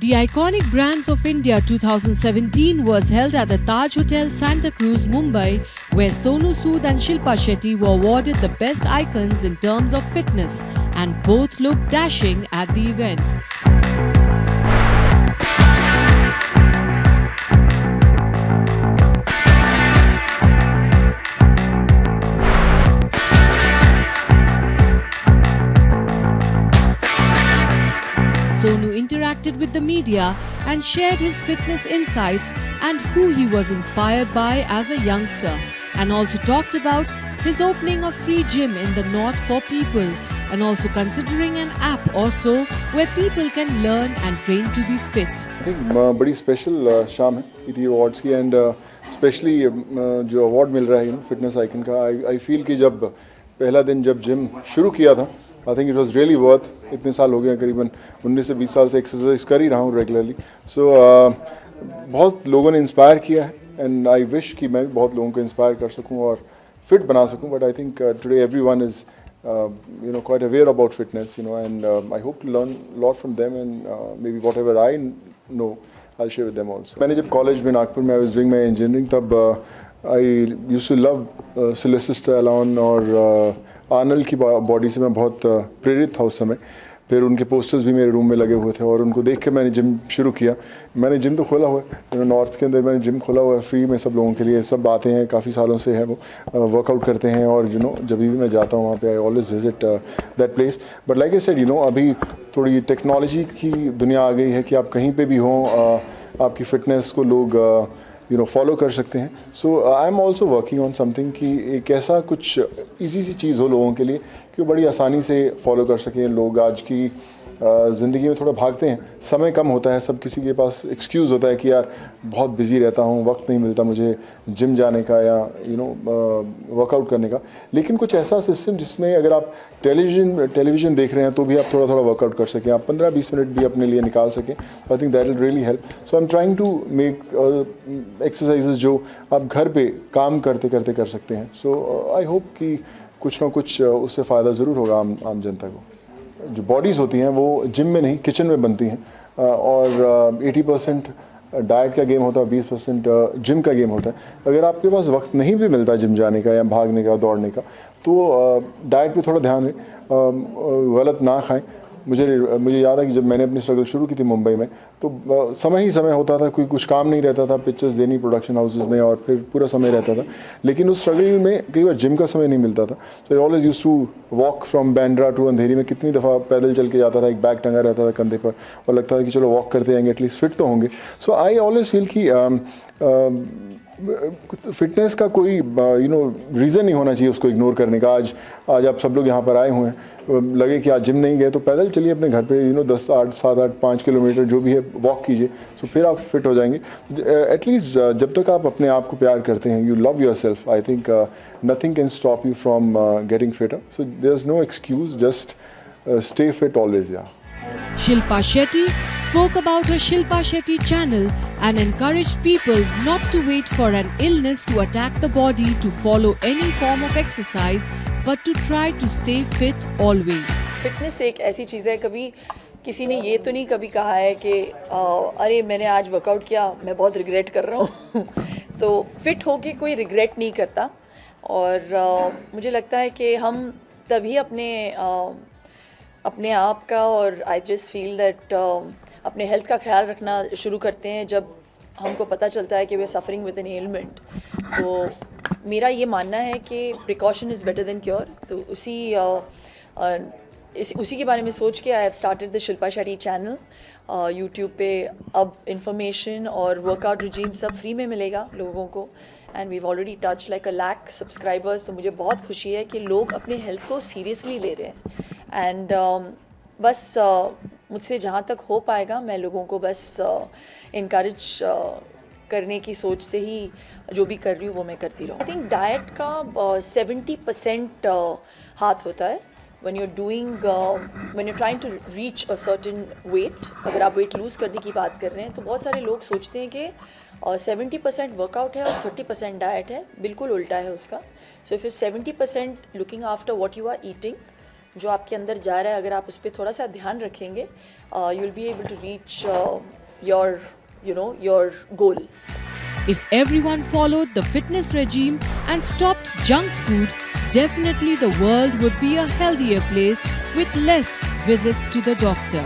The Iconic Brands of India 2017 was held at the Taj Hotel, Santa Cruz, Mumbai, where Sonu Sood and Shilpa Shetty were awarded the best icons in terms of fitness, and both looked dashing at the event. Sonu interacted with the media and shared his fitness insights and who he was inspired by as a youngster, and also talked about his opening a free gym in the north for people, and also considering an app or so where people can learn and train to be fit. I think बड़ी special शाम है ET awards की, and specially जो award मिल रहा है fitness icon का, I feel कि जब पहला दिन जब जिम शुरू किया था, I think it was really worth. इतने साल हो गए, करीबन 19 से 20 साल से एक्सरसाइज कर ही रहा हूँ रेगुलरली. सो बहुत लोगों ने इंस्पायर किया है, एंड आई विश कि मैं बहुत लोगों को इंस्पायर कर सकूँ और फिट बना सकूँ. But I think today everyone is quite aware about fitness, and I hope to learn a lot from them, and maybe whatever I know, I'll share with them also. मैंने जब college में नागपुर में I was doing my engineering, तब I used to love Sylvester Stallone और Arnold की body से मैं बहुत प्रेरित था उस समय. फिर उनके पोस्टर्स भी मेरे रूम में लगे हुए थे और उनको देख के मैंने जिम शुरू किया. मैंने जिम तो खोला हुआ है, नॉर्थ के अंदर मैंने जिम खोला हुआ है फ्री में सब लोगों के लिए. सब आते हैं, काफ़ी सालों से है वो, वर्कआउट करते हैं, और जब भी मैं जाता हूँ वहाँ पे I always visit that place. But like I said, अभी थोड़ी टेक्नोलॉजी की दुनिया आ गई है कि आप कहीं पर भी हों, आपकी फ़िटनेस को लोग फॉलो कर सकते हैं. So I am also working on something कि एक ऐसा कुछ ईजी सी चीज़ हो लोगों के लिए कि वो बड़ी आसानी से फॉलो कर सकें. लोग आज की ज़िंदगी में थोड़ा भागते हैं, समय कम होता है, सब किसी के पास एक्सक्यूज़ होता है कि यार बहुत बिजी रहता हूँ, वक्त नहीं मिलता मुझे जिम जाने का या वर्कआउट करने का. लेकिन कुछ ऐसा सिस्टम जिसमें अगर आप टेलीविज़न देख रहे हैं तो भी आप थोड़ा थोड़ा वर्कआउट कर सकें, आप 15-20 मिनट भी अपने लिए निकाल सकें. I think that will really help. So I am trying to make exercises जो आप घर पे काम करते करते कर सकते हैं. सो आई होप कि कुछ ना कुछ उससे फ़ायदा ज़रूर होगा आम जनता को. जो बॉडीज़ होती हैं वो जिम में नहीं, किचन में बनती हैं, और 80% डाइट का गेम होता है, 20% जिम का गेम होता है. अगर आपके पास वक्त नहीं भी मिलता जिम जाने का या भागने का, दौड़ने का, तो डाइट पे थोड़ा ध्यान दें, गलत ना खाएं. मुझे याद है कि जब मैंने अपनी स्ट्रगल शुरू की थी मुंबई में, तो समय ही समय होता था, कोई कुछ काम नहीं रहता था, पिक्चर्स देनी प्रोडक्शन हाउसेस में, और फिर पूरा समय रहता था. लेकिन उस स्ट्रगल में कई बार जिम का समय नहीं मिलता था. So I always used to walk from Bandra to Andheri में. कितनी दफ़ा पैदल चल के जाता था, एक बैग टंगा रहता था कंधे पर, और लगता था कि चलो वॉक करते जाएंगे, एटलीस्ट फिट तो होंगे. सो आई ऑलवेज फील कि फिटनेस का कोई रीज़न नहीं होना चाहिए उसको इग्नोर करने का. आज आप सब लोग यहाँ पर आए हुए हैं, लगे कि आज जिम नहीं गए तो पैदल चलिए अपने घर पे 5 किलोमीटर जो भी है वॉक कीजिए. सो फिर आप फिट हो जाएंगे. एटलीस्ट जब तक आप अपने आप को प्यार करते हैं, you love yourself, I think nothing can stop you from getting fitter. So there is no excuse, just stay fit always. Shilpa Shetty spoke about her Shilpa Shetty channel and encouraged people not to wait for an illness to attack the body to follow any form of exercise, but to try to stay fit always. Fitness एक ऐसी चीज़ है, कभी किसी ने ये तो नहीं कभी कहा है कि अरे मैंने आज वर्कआउट किया, मैं बहुत रिग्रेट कर रहा हूँ. तो फिट होके कोई रिग्रेट नहीं करता, और मुझे लगता है कि हम तभी अपने आप का, और आई जस्ट फील दैट अपने हेल्थ का ख्याल रखना शुरू करते हैं जब हमको पता चलता है कि वे सफ़रिंग विद एन एलिमेंट. तो मेरा ये मानना है कि precaution is better than cure. तो उसी के बारे में सोच के I have started the Shilpa Shetty channel YouTube पे. अब इंफॉर्मेशन और वर्कआउट रिजीम सब फ्री में मिलेगा लोगों को, and we already touch like 1 lakh subscribers. तो मुझे बहुत खुशी है कि लोग अपने हेल्थ को सीरियसली ले रहे हैं. एंड बस मुझसे जहाँ तक हो पाएगा मैं लोगों को बस इनकरेज करने की सोच से ही जो भी कर रही हूँ वो मैं करती रहूँ. आई थिंक डाइट का 70% हाथ होता है. when you're trying to reach a certain weight. अगर आप वेट लूज़ करने की बात कर रहे हैं तो बहुत सारे लोग सोचते हैं कि 70% वर्कआउट है और 30% डाइट है. बिल्कुल उल्टा है उसका. So if you're 70% looking after what you are eating, जो आपके अंदर जा रहा है, अगर आप उस पर थोड़ा सा ध्यान रखेंगे, you will be able to reach your goal. If everyone followed the fitness regime and stopped junk food, definitely the world would be a healthier place with less visits to the doctor.